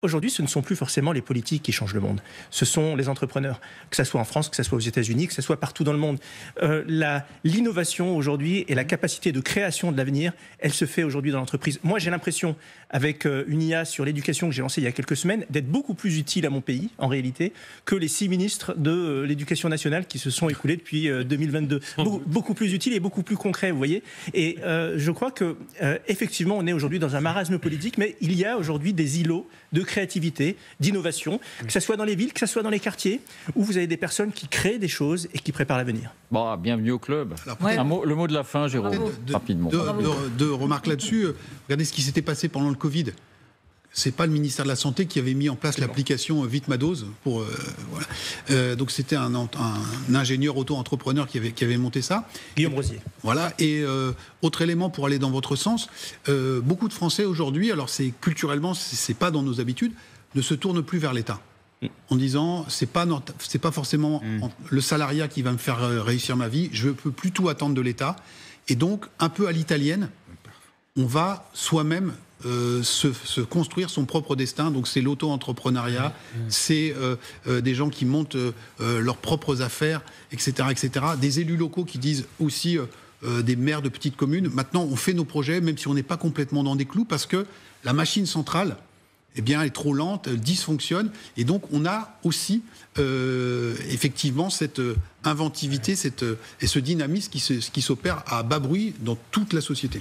Aujourd'hui, ce ne sont plus forcément les politiques qui changent le monde. Ce sont les entrepreneurs, que ce soit en France, que ce soit aux États-Unis, que ce soit partout dans le monde. L'innovation aujourd'hui et la capacité de création de l'avenir, elle se fait aujourd'hui dans l'entreprise. Moi, j'ai l'impression, avec une IA sur l'éducation que j'ai lancée il y a quelques semaines, d'être beaucoup plus utile à mon pays, en réalité, que les 6 ministres de l'Éducation nationale qui se sont écoulés depuis 2022. Beaucoup plus utile et beaucoup plus concret, vous voyez. Et je crois que effectivement, on est aujourd'hui dans un marasme politique, mais il y a aujourd'hui des îlots de créativité, d'innovation, que ce soit dans les villes, que ce soit dans les quartiers, où vous avez des personnes qui créent des choses et qui préparent l'avenir. Bon, bienvenue au club. Le mot de la fin, Jérôme, rapidement. Deux remarques là-dessus. Regardez ce qui s'était passé pendant le Covid. C'est pas le ministère de la Santé qui avait mis en place l'application Vite ma dose pour voilà. Donc c'était un ingénieur auto-entrepreneur qui avait monté ça. Guillaume Rosier. Voilà. Et autre élément pour aller dans votre sens, beaucoup de Français aujourd'hui, alors c'est culturellement c'est pas dans nos habitudes, ne se tournent plus vers l'État. En disant c'est pas forcément le salariat qui va me faire réussir ma vie. Je peux plus tout attendre de l'État. Et donc un peu à l'italienne, on va soi-même se construire son propre destin. Donc c'est l'auto-entrepreneuriat, c'est des gens qui montent leurs propres affaires, etc., etc. Des élus locaux qui disent aussi, des maires de petites communes, maintenant on fait nos projets, même si on n'est pas complètement dans des clous, parce que la machine centrale, eh bien, elle est trop lente, elle dysfonctionne, et donc on a aussi effectivement cette inventivité et ce dynamisme qui s'opère à bas bruit dans toute la société.